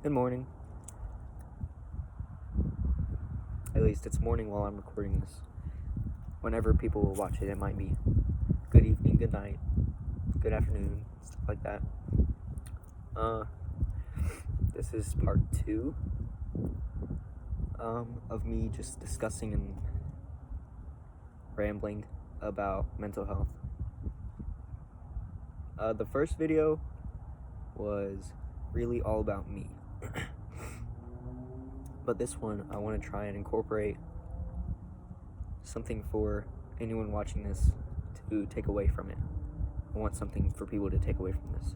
Good morning. At least it's morning while I'm recording this. Whenever people will watch it, it might be good evening, good night, good afternoon, stuff like that. This is part 2 of me just discussing and rambling about mental health. The first video was really all about me. But this one, I want to try and incorporate something for anyone watching this to take away from it. I want something for people to take away from this.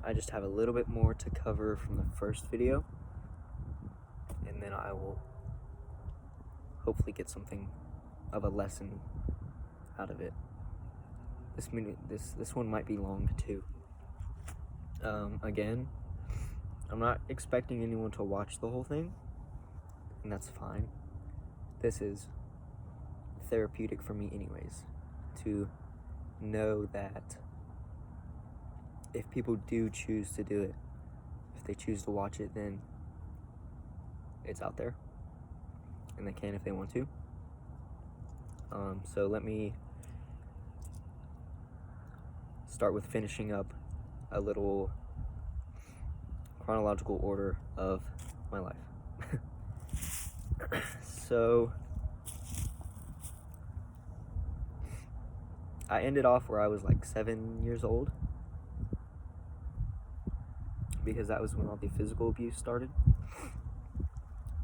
I just have a little bit more to cover from the first video, and then I will hopefully get something of a lesson out of it. This one might be long too. Again, I'm not expecting anyone to watch the whole thing, and that's fine. This is therapeutic for me anyways, to know that if people do choose to do it, if they choose to watch it, then it's out there, and they can if they want to. So let me start with finishing up a little chronological order of my life. So I ended off where I was like 7 years old, because that was when all the physical abuse started.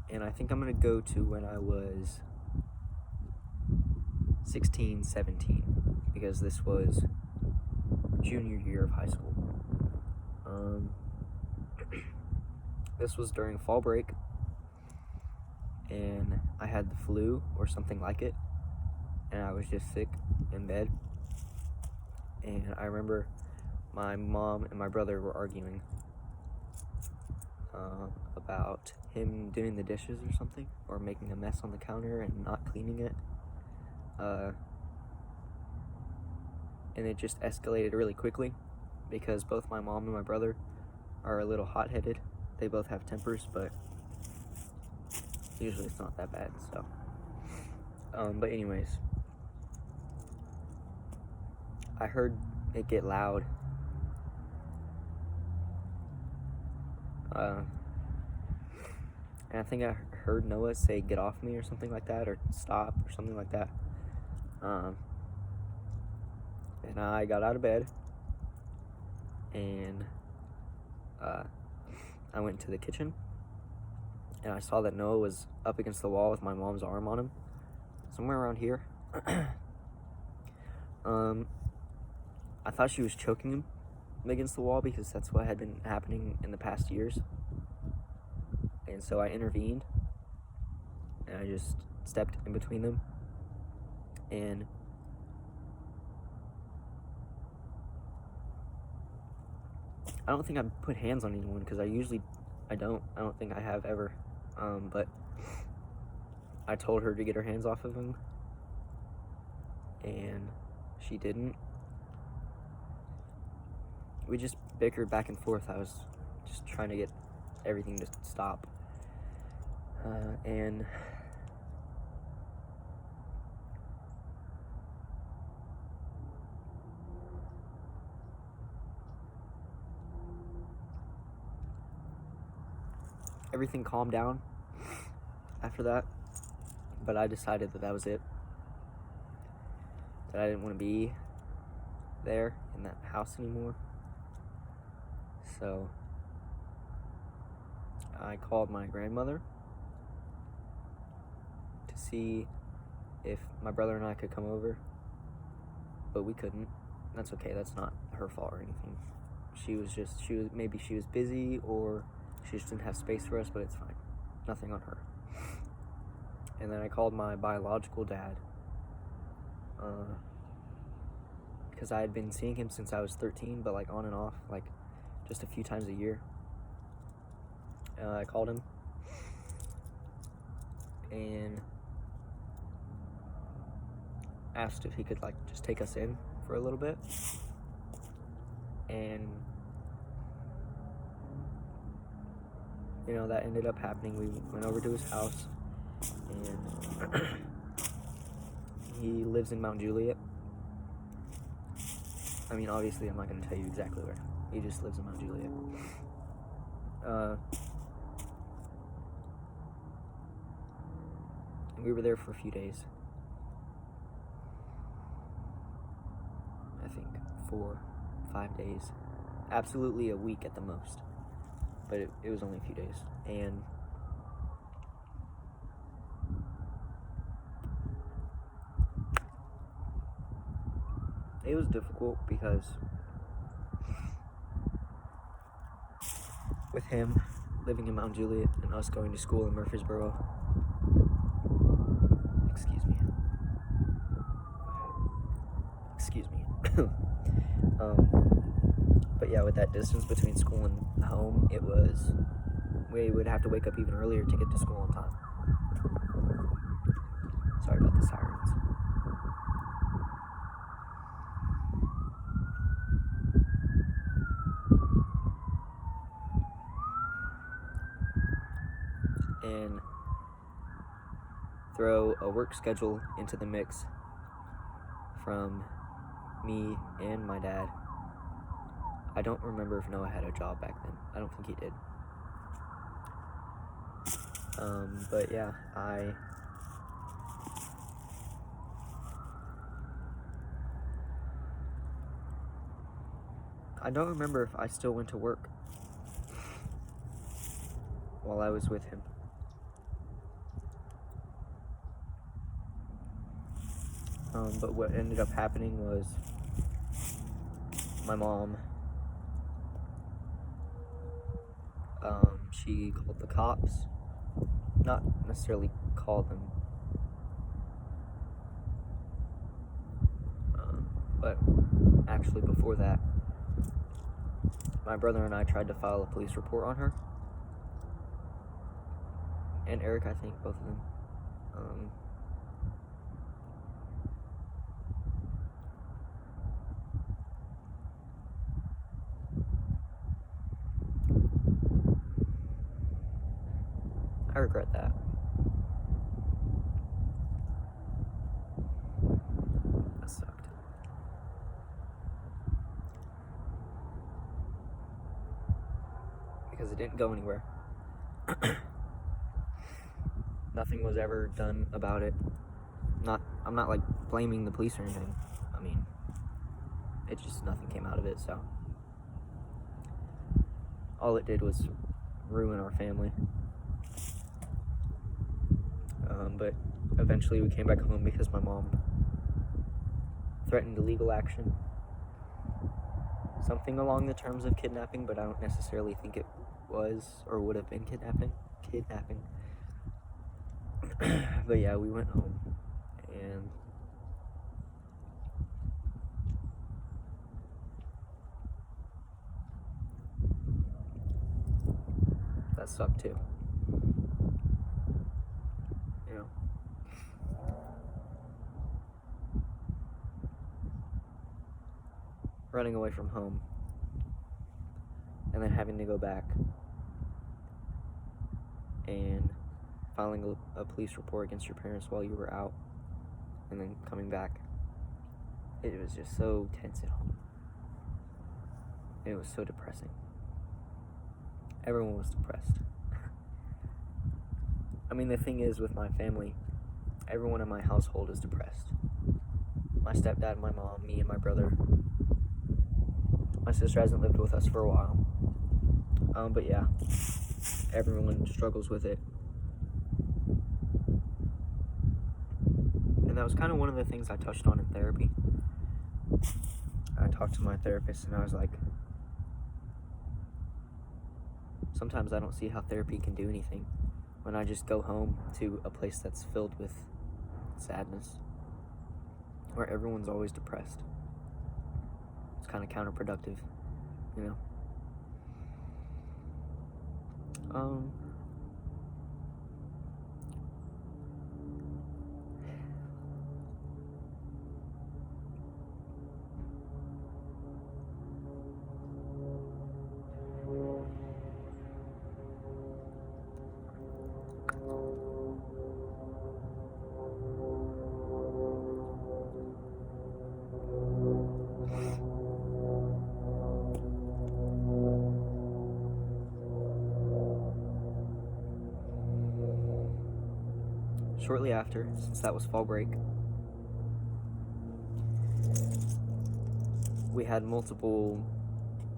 And I think I'm gonna go to when I was 16, 17, because this was junior year of high school. This was during fall break, and I had the flu or something like it, and I was just sick in bed. And I remember my mom and my brother were arguing about him doing the dishes or something, or making a mess on the counter and not cleaning it. And it just escalated really quickly, because both my mom and my brother are a little hot-headed. They both have tempers, but usually it's not that bad, so. But anyways, I heard it get loud. And I think I heard Noah say, "Get off me," or something like that, or "Stop," or something like that. And I got out of bed, and I went to the kitchen, and I saw that Noah was up against the wall with my mom's arm on him, somewhere around here. I thought she was choking him against the wall, because that's what had been happening in the past years. And so I intervened, and I just stepped in between them, and I don't think I put hands on anyone, because I don't think I have ever, but I told her to get her hands off of him, and she didn't. We just bickered back and forth. I was just trying to get everything to stop, and everything calmed down after that, but I decided that was it, that I didn't want to be there in that house anymore. So I called my grandmother to see if my brother and I could come over, but we couldn't. That's okay, that's not her fault or anything. Maybe she was busy, or she just didn't have space for us, but it's fine. Nothing on her. And then I called my biological dad, because I had been seeing him since I was 13, but like on and off, like just a few times a year. I called him, and asked if he could like just take us in for a little bit. And, you know, that ended up happening. We went over to his house, and he lives in Mount Juliet. I mean, obviously, I'm not going to tell you exactly where. He just lives in Mount Juliet. We were there for a few days. I think 4, 5 days. Absolutely a week at the most. But it was only a few days. And it was difficult because with him living in Mount Juliet and us going to school in Murfreesboro, excuse me. But yeah, with that distance between school and home, we would have to wake up even earlier to get to school on time. Sorry about the sirens. And throw a work schedule into the mix from me and my dad. I don't remember if Noah had a job back then. I don't think he did. But yeah, I don't remember if I still went to work while I was with him. But what ended up happening was my mom, she called the cops. Not necessarily called them, but actually before that, my brother and I tried to file a police report on her. And Eric, I think, both of them. I regret that. That sucked. Because it didn't go anywhere. Nothing was ever done about it. I'm not like blaming the police or anything. I mean, it just nothing came out of it, so all it did was ruin our family. But eventually we came back home because my mom threatened legal action. Something along the terms of kidnapping, but I don't necessarily think it was or would have been kidnapping. But yeah, we went home, and that sucked too. You know, running away from home and then having to go back and filing a police report against your parents while you were out and then coming back. It was just so tense at home. It was so depressing. Everyone was depressed. I mean, the thing is with my family, everyone in my household is depressed. My stepdad, my mom, me, and my brother. My sister hasn't lived with us for a while. But yeah, everyone struggles with it. And that was kind of one of the things I touched on in therapy. I talked to my therapist and I was like, sometimes I don't see how therapy can do anything when I just go home to a place that's filled with sadness, where everyone's always depressed. It's kind of counterproductive, you know? shortly after, since that was fall break, we had multiple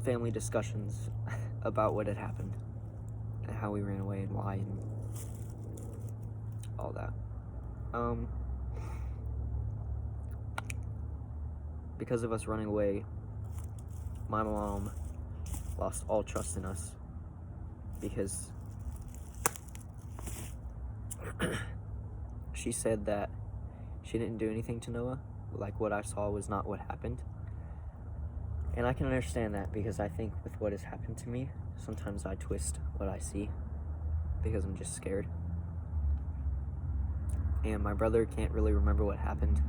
family discussions about what had happened and how we ran away and why and all that. Because of us running away, my mom lost all trust in us because she said that she didn't do anything to Noah. Like, what I saw was not what happened. And I can understand that, because I think with what has happened to me, sometimes I twist what I see because I'm just scared. And my brother can't really remember what happened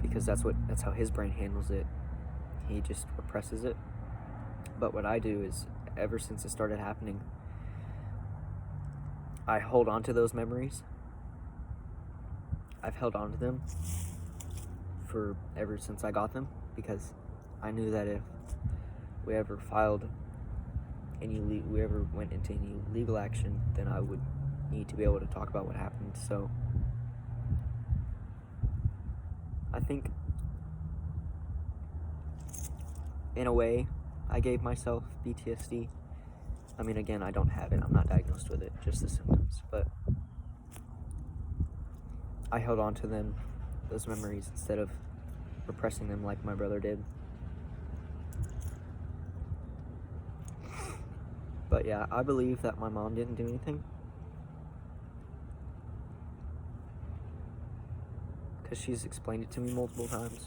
because that's how his brain handles it. He just represses it. But what I do is, ever since it started happening, I hold on to those memories. I've held on to them for ever since I got them, because I knew that if we ever we ever went into any legal action, then I would need to be able to talk about what happened. So I think, in a way, I gave myself PTSD. I mean, again, I don't have it. I'm not diagnosed with it, just the symptoms. But I held on to them, those memories, instead of repressing them like my brother did. But yeah, I believe that my mom didn't do anything, because she's explained it to me multiple times.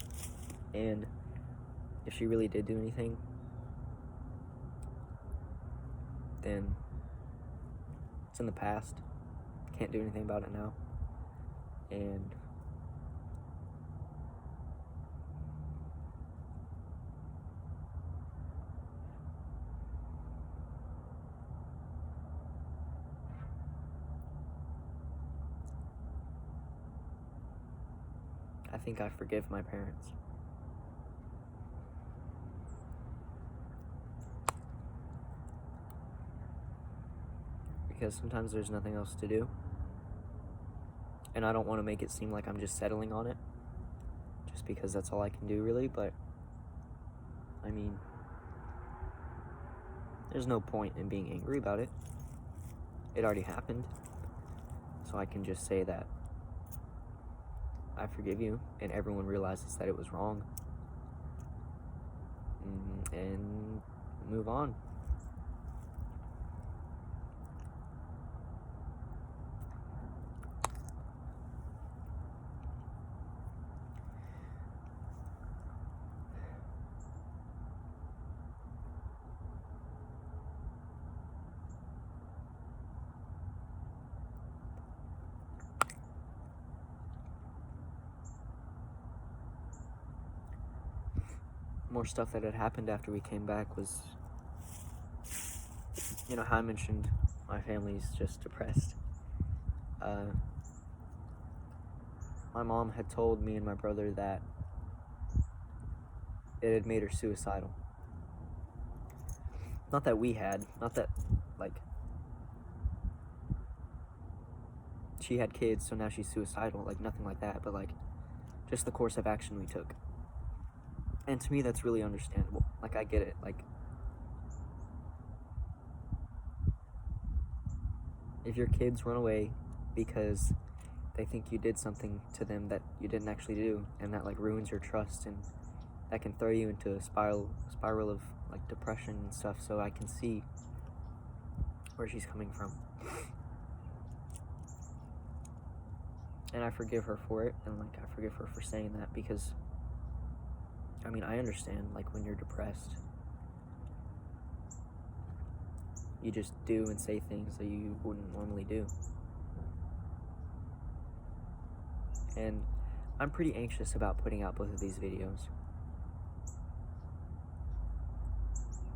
And if she really did do anything, then it's in the past. Can't do anything about it now. And I think I forgive my parents. Because sometimes there's nothing else to do. And I don't want to make it seem like I'm just settling on it, just because that's all I can do, really. But, I mean, there's no point in being angry about it. It already happened. So I can just say that I forgive you, and everyone realizes that it was wrong, and move on. More stuff that had happened after we came back was, how I mentioned my family's just depressed. My mom had told me and my brother that it had made her suicidal. Not that she had kids, so now she's suicidal, nothing like that, but just the course of action we took. And to me, that's really understandable. I get it. If your kids run away because they think you did something to them that you didn't actually do, and that ruins your trust, and that can throw you into a spiral of depression and stuff. So I can see where she's coming from, and I forgive her for it, and I forgive her for saying that, because I understand, when you're depressed, you just do and say things that you wouldn't normally do. And I'm pretty anxious about putting out both of these videos,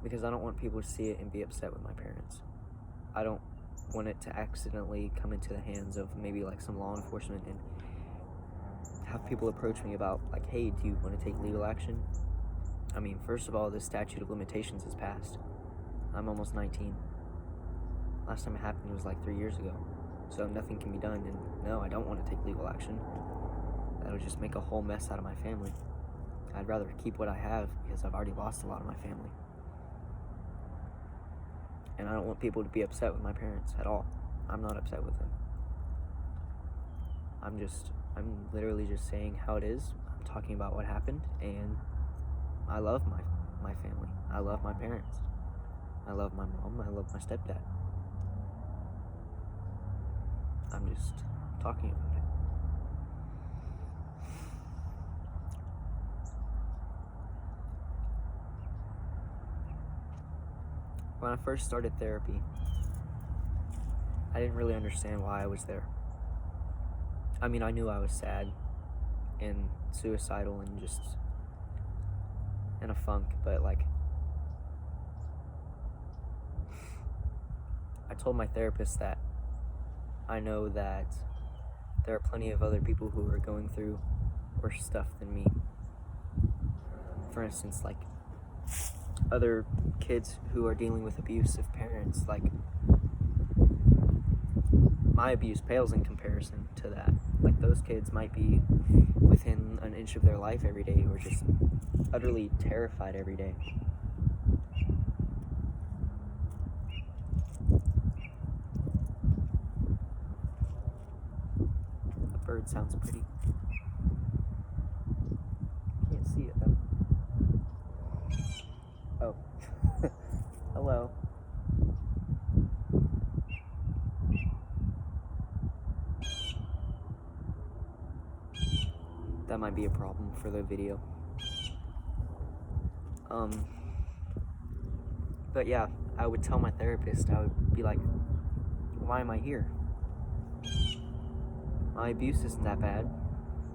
because I don't want people to see it and be upset with my parents. I don't want it to accidentally come into the hands of maybe some law enforcement and have people approach me about hey, do you want to take legal action? First of all, the statute of limitations has passed. I'm almost 19. Last time it happened was 3 years ago. so nothing can be done. And no, I don't want to take legal action. That'll just make a whole mess out of my family. I'd rather keep what I have because I've already lost a lot of my family. And I don't want people to be upset with my parents at all. I'm not upset with them. I'm literally just saying how it is. I'm talking about what happened, and I love my family. I love my parents. I love my mom. I love my stepdad. I'm just talking about it. When I first started therapy, I didn't really understand why I was there. I mean, I knew I was sad and suicidal and just in a funk, but like, I told my therapist that I know that there are plenty of other people who are going through worse stuff than me. For instance, like other kids who are dealing with abusive parents. Like, my abuse pales in comparison to that. Like, those kids might be within an inch of their life every day, or just utterly terrified every day. The bird sounds pretty. Can't see it though. Oh. Hello. That might be a problem for the video. But yeah, I would tell my therapist, I would be like, why am I here? My abuse isn't that bad.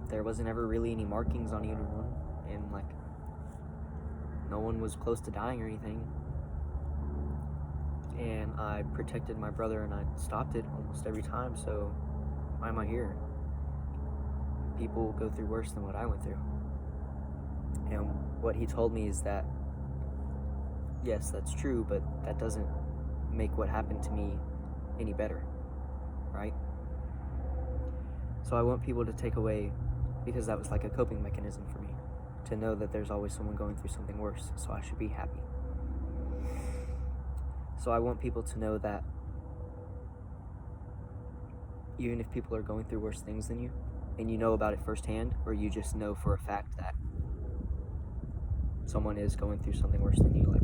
There wasn't ever really any markings on anyone, and like, no one was close to dying or anything. And I protected my brother, and I stopped it almost every time, so why am I here? People go through worse than what I went through. And what he told me is that, yes, that's true, but that doesn't make what happened to me any better, right? So I want people to take away, because that was like a coping mechanism for me, to know that there's always someone going through something worse, so I should be happy. So I want people to know that even if people are going through worse things than you, and you know about it firsthand, or you just know for a fact that someone is going through something worse than you, like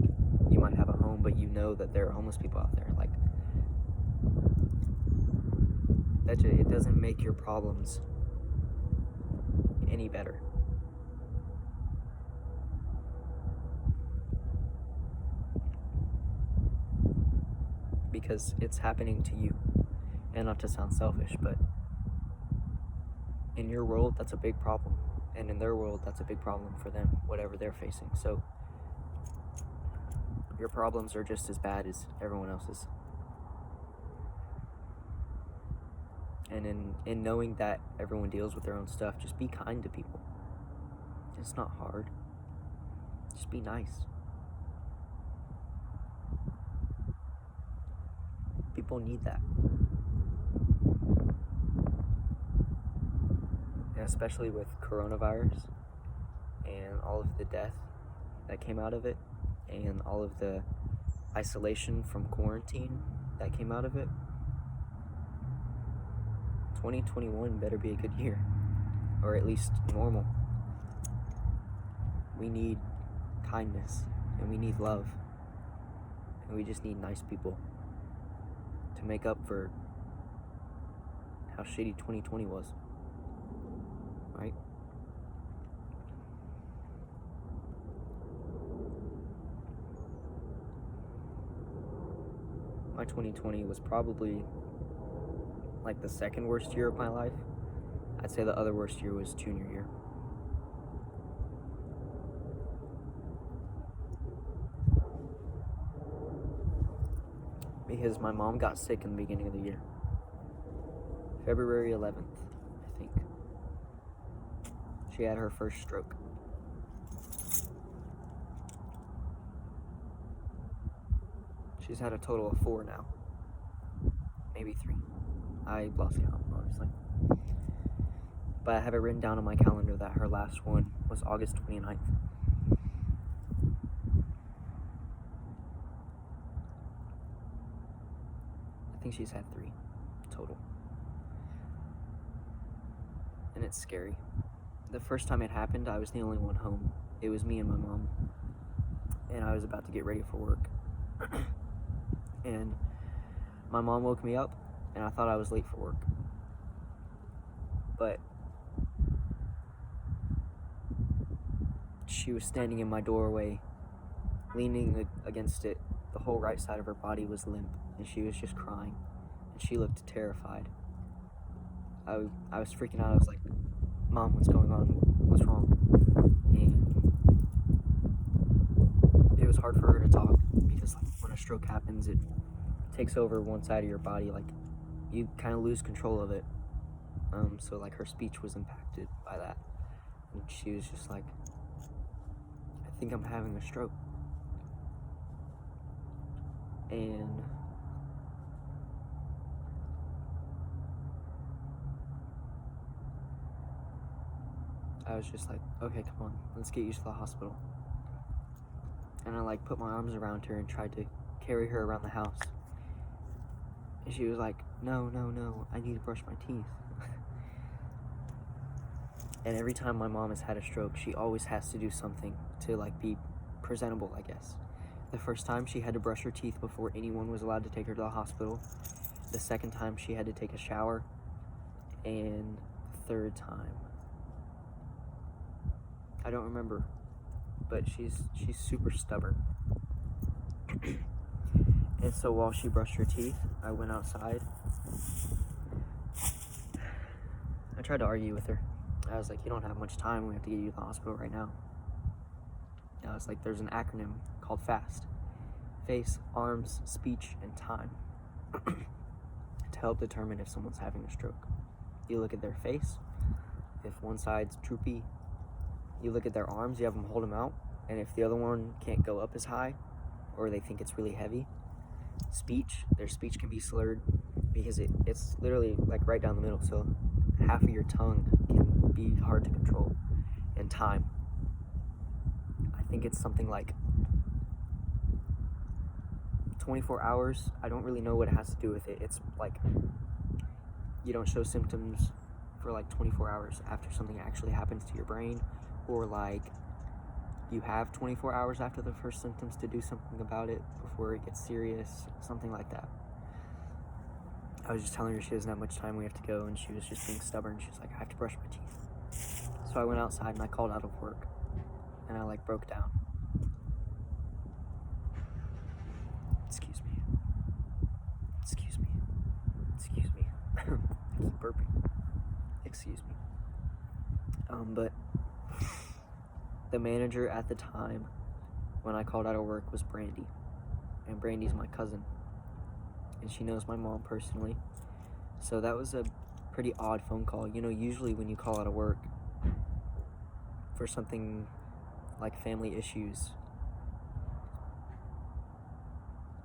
you might have a home, but you know that there are homeless people out there, like, it doesn't make your problems any better. Because it's happening to you. And not to sound selfish, but in your world, that's a big problem. And in their world, that's a big problem for them, whatever they're facing. So your problems are just as bad as everyone else's. And in knowing that everyone deals with their own stuff, just be kind to people. It's not hard. Just be nice. People need that. And especially with coronavirus and all of the death that came out of it, and all of the isolation from quarantine that came out of it, 2021 better be a good year, or at least normal. We need kindness, and we need love, and we just need nice people to make up for how shitty 2020 was, right? My 2020 was probably like the second worst year of my life. I'd say the other worst year was junior year. Because my mom got sick in the beginning of the year. February 11th, I think. She had her first stroke. She's had a total of 4 now. Maybe 3. I lost count, honestly. But I have it written down on my calendar that her last one was August 29th. I think she's had 3 total. And it's scary. The first time it happened, I was the only one home. It was me and my mom. And I was about to get ready for work. And my mom woke me up, and I thought I was late for work. But she was standing in my doorway, leaning against it. The whole right side of her body was limp, and she was just crying. And she looked terrified. I was freaking out. I was like, Mom, what's going on? What's wrong? And it was hard for her to talk because like when a stroke happens, it takes over one side of your body. Like you kind of lose control of it. So like her speech was impacted by that. And she was just like, I think I'm having a stroke. And I was just like, okay, come on, let's get you to the hospital. And I like put my arms around her and tried to carry her around the house. And she was like, no, I need to brush my teeth. And every time my mom has had a stroke, she always has to do something to like be presentable, I guess. The first time she had to brush her teeth before anyone was allowed to take her to the hospital. The second time she had to take a shower. And the third time, I don't remember, but she's super stubborn. And so while she brushed her teeth, I went outside. I tried to argue with her. I was like, you don't have much time. We have to get you to the hospital right now. I was like, there's an acronym called FAST. Face, arms, speech, and time. To help determine if someone's having a stroke. You look at their face. If one side's droopy, you look at their arms, you have them hold them out. And if the other one can't go up as high, or they think it's really heavy, their speech can be slurred because it's literally like right down the middle. So half of your tongue can be hard to control. And time. I think it's something like 24 hours. I don't really know what it has to do with it. It's like you don't show symptoms for like 24 hours after something actually happens to your brain, or like you have 24 hours after the first symptoms to do something about it before it gets serious, something like that. I was just telling her she doesn't have much time, we have to go, and she was just being stubborn. She's like, I have to brush my teeth. So I went outside and I called out of work, and I like broke down. Excuse me. I keep burping. Excuse me. But the manager at the time when I called out of work was Brandy. And Brandy's my cousin. And she knows my mom personally. So that was a pretty odd phone call. You know, usually when you call out of work for something like family issues,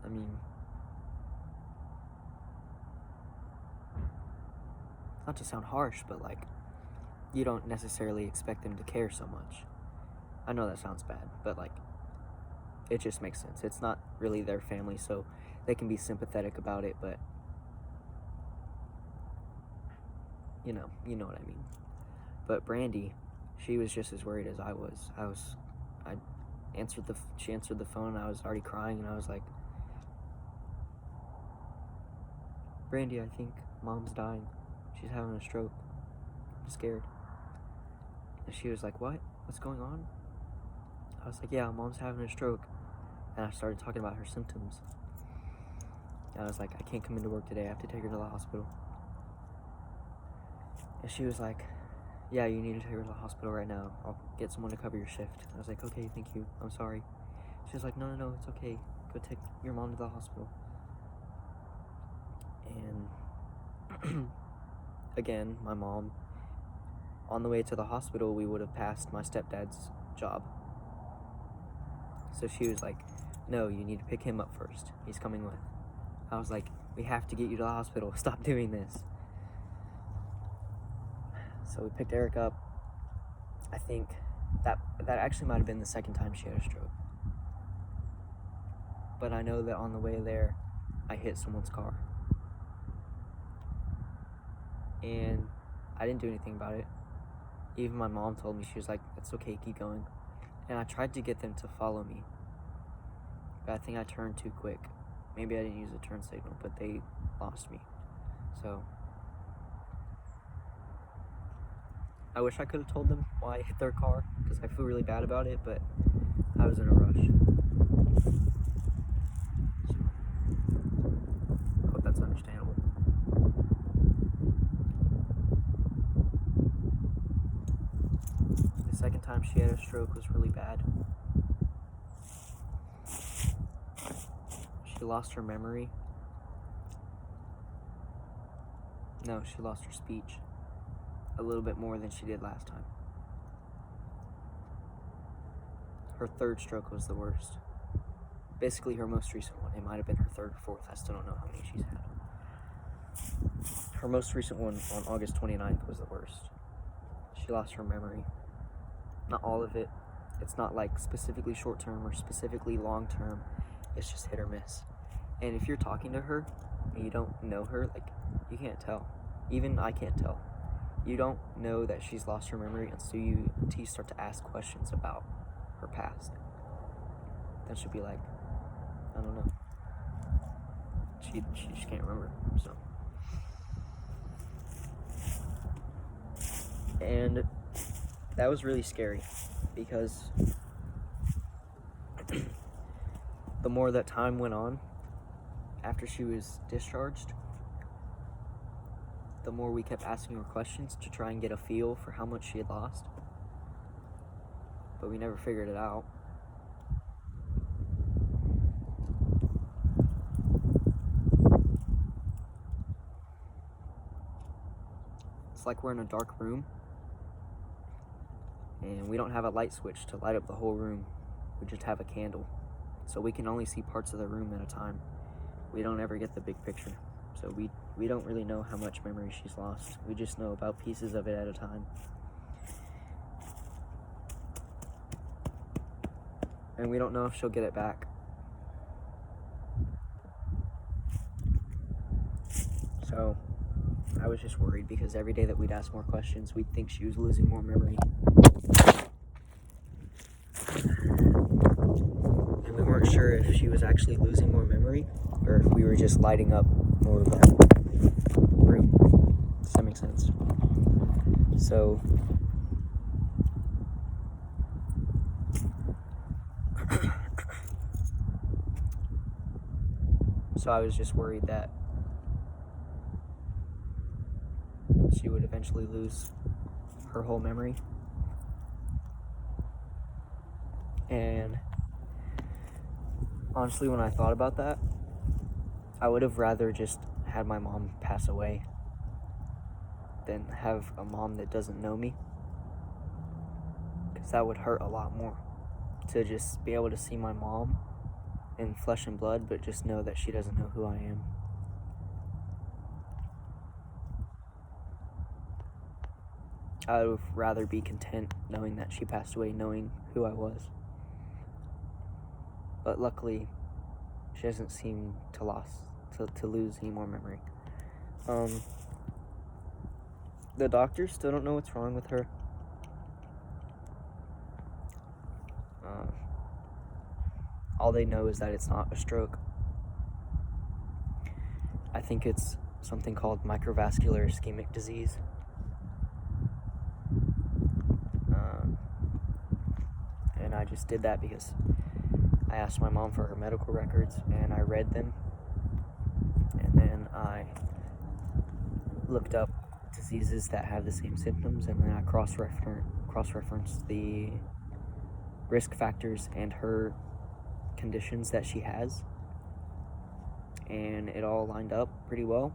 I mean, not to sound harsh, but like, you don't necessarily expect them to care so much. I know that sounds bad, but like, it just makes sense. It's not really their family, so they can be sympathetic about it, but you know what I mean. But Brandy, she was just as worried as I was. She answered the phone, and I was already crying, and I was like, Brandy, I think Mom's dying. She's having a stroke. I'm scared. And she was like, what? What's going on? I was like, yeah, Mom's having a stroke. And I started talking about her symptoms. And I was like, I can't come into work today. I have to take her to the hospital. And she was like, yeah, you need to take her to the hospital right now. I'll get someone to cover your shift. I was like, okay, thank you. I'm sorry. She was like, no, it's okay. Go take your mom to the hospital. And again, my mom, on the way to the hospital, we would have passed my stepdad's job. So she was like, no, you need to pick him up first. He's coming with. I was like, we have to get you to the hospital. Stop doing this. So we picked Eric up. I think that actually might have been the second time she had a stroke. But I know that on the way there, I hit someone's car. And I didn't do anything about it. Even my mom told me, she was like, "It's okay, keep going." And I tried to get them to follow me, but I think I turned too quick. Maybe I didn't use a turn signal, but they lost me. So I wish I could have told them why I hit their car, because I feel really bad about it, but I was in a rush. So, hope that's understandable. The second time she had a stroke was really bad. She lost her memory. No, she lost her speech a little bit more than she did last time. Her third stroke was the worst. Basically her most recent one. It might have been her third or fourth. I still don't know how many she's had. Her most recent one on August 29th was the worst. She lost her memory. Not all of it. It's not like specifically short term or specifically long term. It's just hit or miss. And if you're talking to her and you don't know her, like, you can't tell. Even I can't tell. You don't know that she's lost her memory until you start to ask questions about her past. Then she'll be like, I don't know. She just can't remember. So, and that was really scary, because the more that time went on after she was discharged, the more we kept asking her questions to try and get a feel for how much she had lost. But we never figured it out. It's like we're in a dark room, and we don't have a light switch to light up the whole room. We just have a candle. So we can only see parts of the room at a time. We don't ever get the big picture. So we don't really know how much memory she's lost. We just know about pieces of it at a time. And we don't know if she'll get it back. So I was just worried, because every day that we'd ask more questions, we'd think she was losing more memory. And we weren't sure if she was actually losing more memory or if we were just lighting up more of that room. Does that make sense? So I was just worried that she would eventually lose her whole memory. And honestly, when I thought about that, I would have rather just had my mom pass away than have a mom that doesn't know me, because that would hurt a lot more, to just be able to see my mom in flesh and blood, but just know that she doesn't know who I am. I would rather be content knowing that she passed away, knowing who I was. But luckily, she doesn't seem to lose any more memory. The doctors still don't know what's wrong with her. All they know is that it's not a stroke. I think it's something called microvascular ischemic disease. And I just did that because I asked my mom for her medical records, and I read them, and then I looked up diseases that have the same symptoms, and then I cross-referenced the risk factors and her conditions that she has, and it all lined up pretty well,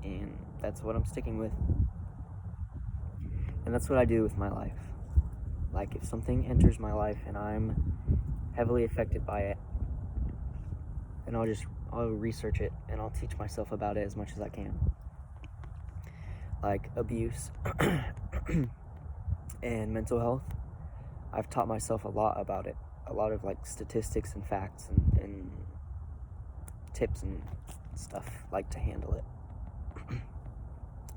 and that's what I'm sticking with. And that's what I do with my life. Like, if something enters my life and I'm heavily affected by it, then I'll research it, and I'll teach myself about it as much as I can. like abuse and mental health, I've taught myself a lot about it. A lot of like statistics and facts and tips and stuff like to handle it.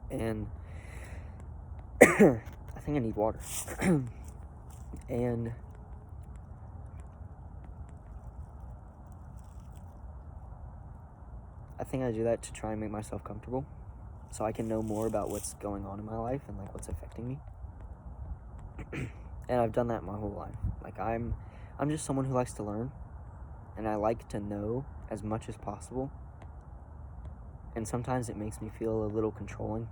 And I think I need water. And I think I do that to try and make myself comfortable so I can know more about what's going on in my life and like what's affecting me. And I've done that my whole life. Like I'm just someone who likes to learn, and I like to know as much as possible. And sometimes it makes me feel a little controlling.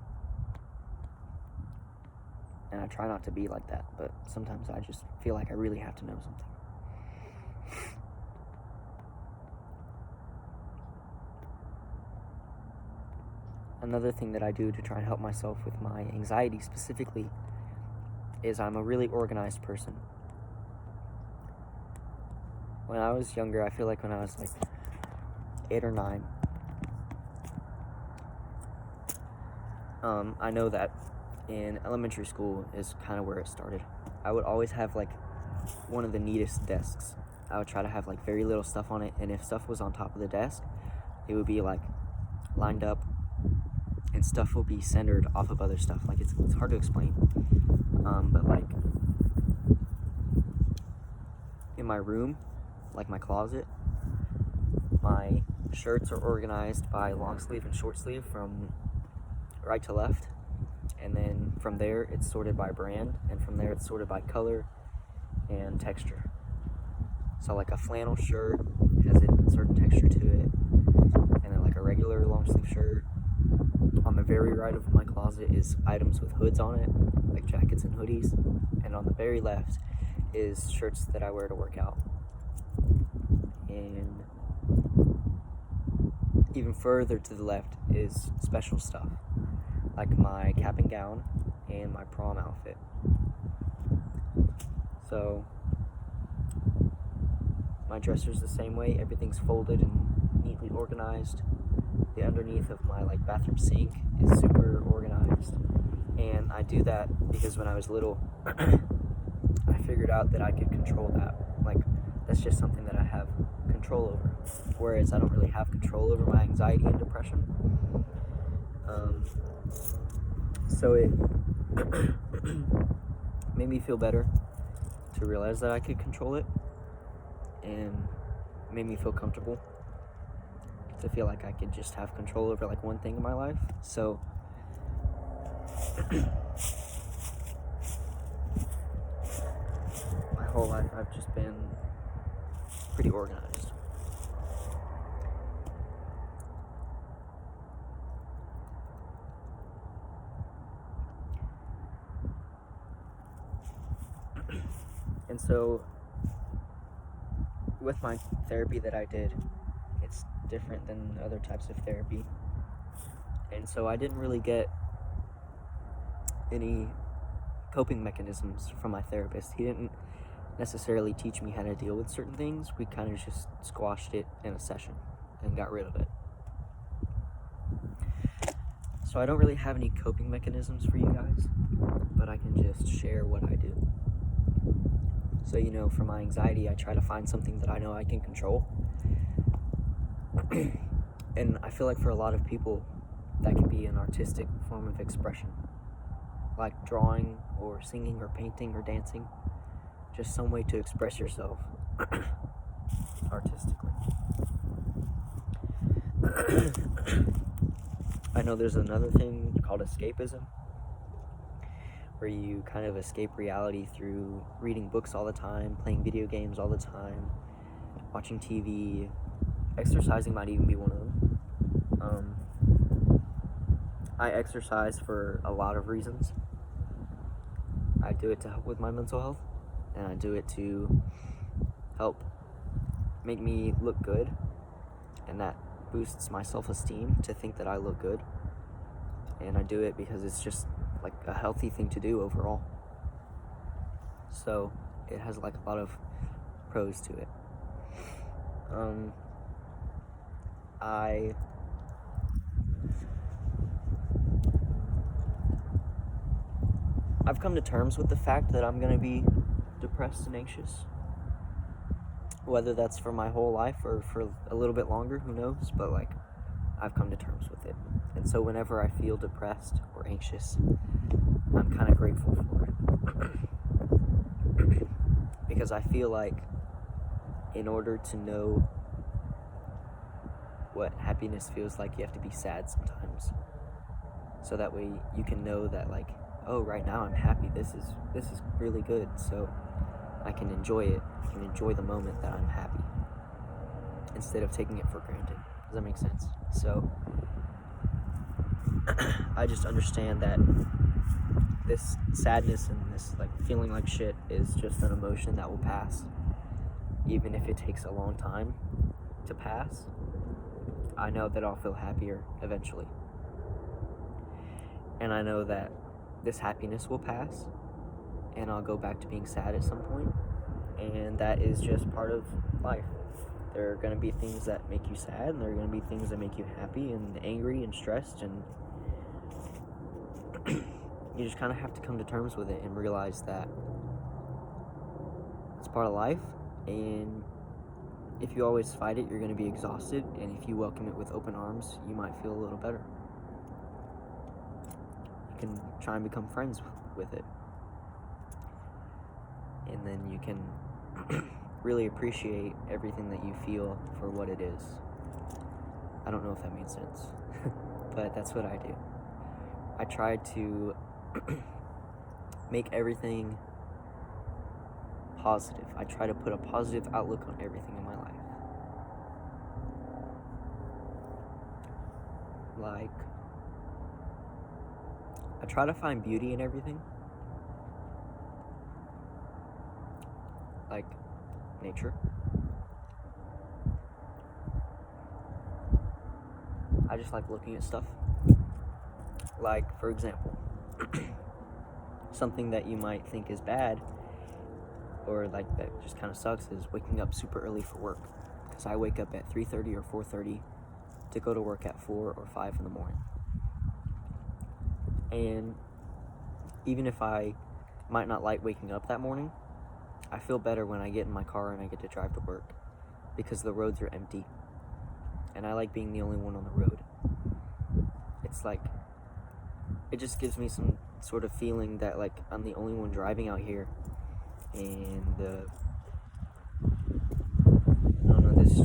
And I try not to be like that, but sometimes I just feel like I really have to know something. Another thing that I do to try and help myself with my anxiety specifically is I'm a really organized person. When I was younger, I feel like when I was like 8 or 9, I know that in elementary school is kind of where it started. I would always have like one of the neatest desks. I would try to have like very little stuff on it, and if stuff was on top of the desk, it would be like lined up, and stuff will be centered off of other stuff. Like it's hard to explain. But like in my room, like my closet, my shirts are organized by long sleeve and short sleeve from right to left. And then from there, it's sorted by brand. And from there, it's sorted by color and texture. So like a flannel shirt has a certain texture to it. And then like a regular long sleeve shirt. On the very right of my closet is items with hoods on it, like jackets and hoodies. And on the very left is shirts that I wear to work out. And even further to the left is special stuff, like my cap and gown and my prom outfit. So my dresser's the same way. Everything's folded and neatly organized. The underneath of my like bathroom sink is super organized. And I do that because when I was little, I figured out that I could control that. Like, that's just something that I have control over. Whereas I don't really have control over my anxiety and depression. So it made me feel better to realize that I could control it, and made me feel comfortable to feel like I could just have control over like one thing in my life. So my whole life I've just been pretty organized. And so with my therapy that I did, it's different than other types of therapy. And so I didn't really get any coping mechanisms from my therapist. He didn't necessarily teach me how to deal with certain things. We kind of just squashed it in a session and got rid of it. So I don't really have any coping mechanisms for you guys, but I can just share what I do. So, you know, for my anxiety, I try to find something that I know I can control. And I feel like for a lot of people, that can be an artistic form of expression, like drawing or singing or painting or dancing. Just some way to express yourself artistically. I know there's another thing called escapism, where you kind of escape reality through reading books all the time, playing video games all the time, watching TV. Exercising might even be one of them. I exercise for a lot of reasons. I do it to help with my mental health, and I do it to help make me look good, and that boosts my self-esteem to think that I look good. And I do it because it's just like a healthy thing to do overall. So it has like a lot of pros to it. I've come to terms with the fact that I'm gonna be depressed and anxious. Whether that's for my whole life or for a little bit longer, who knows? But like, I've come to terms with it. And so whenever I feel depressed or anxious, I'm kind of grateful for it. Because I feel like in order to know what happiness feels like, you have to be sad sometimes. So that way you can know that, like, oh, right now I'm happy. This is really good. So I can enjoy it. I can enjoy the moment that I'm happy instead of taking it for granted. Does that make sense? So I just understand that this sadness and this like feeling like shit is just an emotion that will pass. Even if it takes a long time to pass, I know that I'll feel happier eventually. And I know that this happiness will pass and I'll go back to being sad at some point. And that is just part of life. There are going to be things that make you sad, and there are going to be things that make you happy and angry and stressed, and you just kind of have to come to terms with it and realize that it's part of life. And if you always fight it, you're going to be exhausted, and if you welcome it with open arms, you might feel a little better. You can try and become friends with it, and then you can really appreciate everything that you feel for what it is. I don't know if that made sense, but that's what I do. I try to make everything positive. I try to put a positive outlook on everything in my life. Like, I try to find beauty in everything. Like nature. I just like looking at stuff. Like, for example, something that you might think is bad or like that just kind of sucks is waking up super early for work. Because I wake up at 3:30 or 4:30 to go to work at 4 or 5 in the morning. And even if I might not like waking up that morning, I feel better when I get in my car and I get to drive to work because the roads are empty. And I like being the only one on the road. It's like, it just gives me some sort of feeling that like I'm the only one driving out here. And I don't know, it's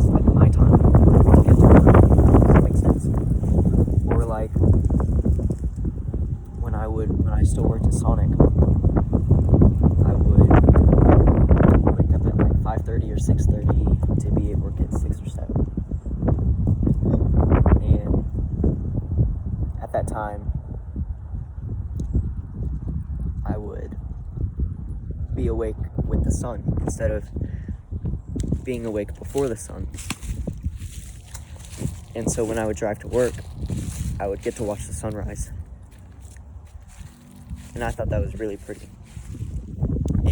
like my time to get to work. Does that make sense? Or like when I still worked at Sonic, I would wake up at like 5:30 or 6:30 to be at work at 6 or 7. And at that time, I would be awake with the sun instead of being awake before the sun. And so when I would drive to work, I would get to watch the sunrise. And I thought that was really pretty.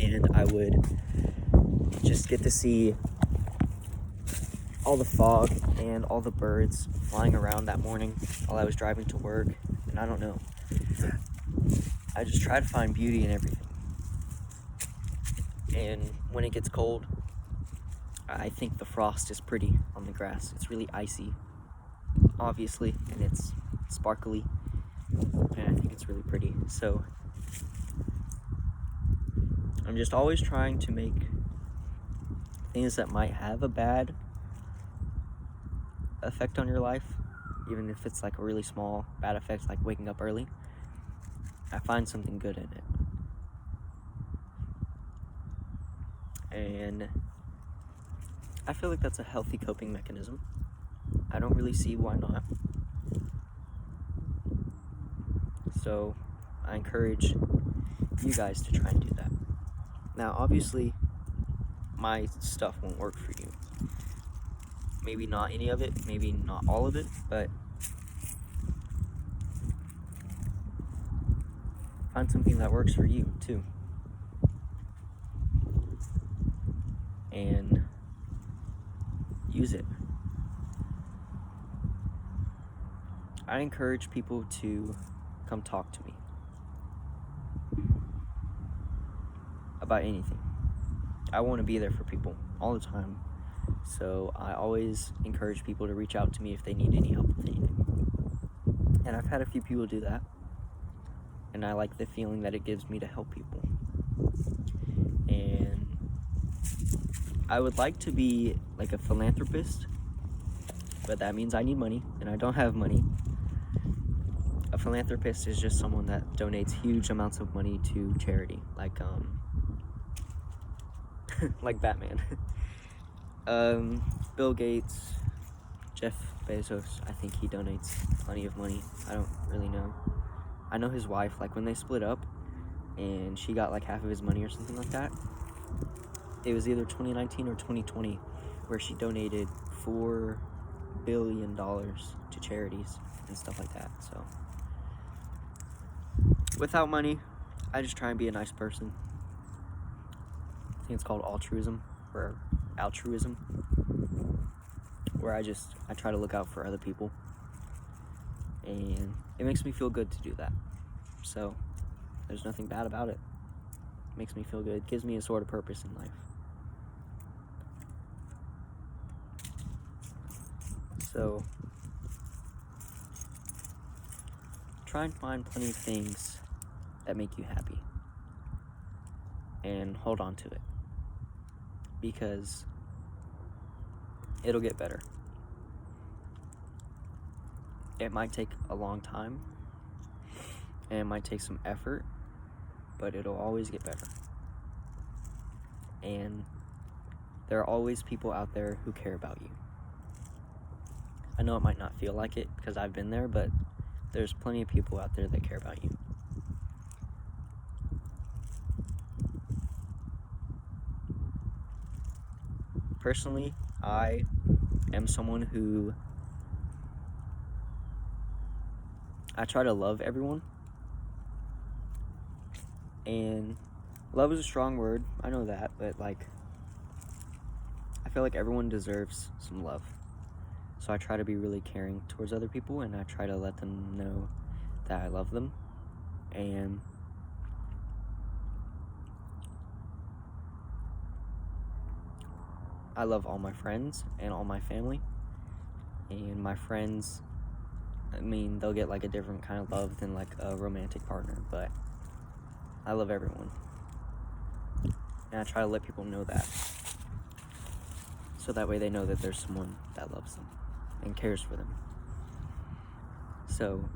And I would just get to see all the fog and all the birds flying around that morning while I was driving to work. And I don't know, I just try to find beauty in everything. And when it gets cold, I think the frost is pretty on the grass. It's really icy, obviously, and it's sparkly, and I think it's really pretty. So I'm just always trying to make things that might have a bad effect on your life, even if it's like a really small bad effect, like waking up early, I find something good in it. And I feel like that's a healthy coping mechanism. I don't really see why not. So I encourage you guys to try and do that. Now, obviously, my stuff won't work for you. Maybe not any of it, maybe not all of it, but find something that works for you too. And use it. I encourage people to come talk to me. about anything. I want to be there for people all the time. So I always encourage people to reach out to me if they need any help with anything. And I've had a few people do that. And I like the feeling that it gives me to help people. And I would like to be like a philanthropist, but that means I need money, and I don't have money. A philanthropist is just someone that donates huge amounts of money to charity, like like Batman. Bill Gates, Jeff Bezos, I think he donates plenty of money. I don't really know. I know his wife, like when they split up and she got like half of his money or something like that, it was either 2019 or 2020 where she donated $4 billion to charities and stuff like that. So without money, I just try and be a nice person. I think it's called altruism, where I try to look out for other people, and it makes me feel good to do that. So there's nothing bad about it. It makes me feel good. It gives me a sort of purpose in life. So try and find plenty of things that make you happy and hold on to it, because it'll get better. It might take a long time and it might take some effort, but it'll always get better. And there are always people out there who care about you. I know it might not feel like it because I've been there, but there's plenty of people out there that care about you. Personally, I am someone who I try to love everyone. And love is a strong word, I know that, but like I feel like everyone deserves some love. So I try to be really caring towards other people, and I try to let them know that I love them. And I love all my friends and all my family. And my friends, I mean, they'll get like a different kind of love than like a romantic partner, but I love everyone. And I try to let people know that, so that way they know that there's someone that loves them and cares for them. So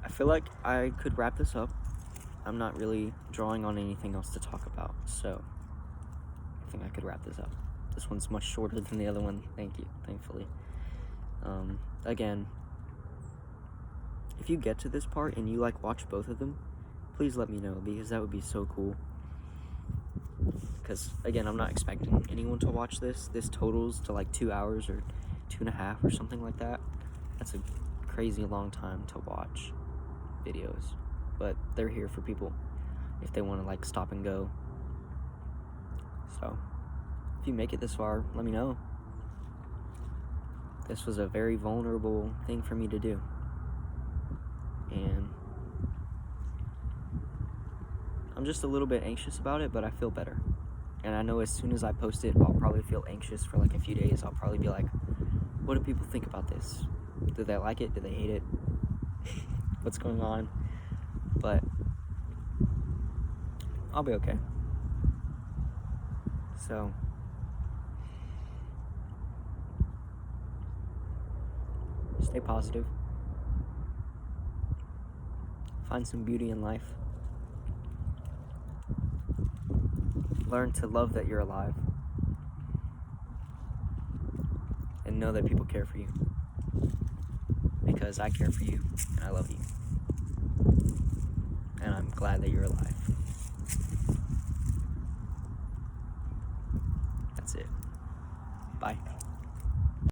I feel like I could wrap this up. I'm not really drawing on anything else to talk about, so I think I could wrap this up. This one's much shorter than the other one, thankfully. Again, if you get to this part and you like watch both of them, please let me know, because that would be so cool. Because again, I'm not expecting anyone to watch this. This totals to like 2 hours or 2.5 or something like that. That's a crazy long time to watch videos, but they're here for people if they want to like stop and go. So if you make it this far, let me know. This was a very vulnerable thing for me to do, and I'm just a little bit anxious about it, but I feel better. And I know as soon as I post it, I'll probably feel anxious for like a few days. I'll probably be like, what do people think about this? Do they like it? Do they hate it? What's going on? But I'll be okay. So stay positive. Find some beauty in life. Learn to love that you're alive. And know that people care for you. Because I care for you and I love you. And I'm glad that you're alive. That's it. Bye.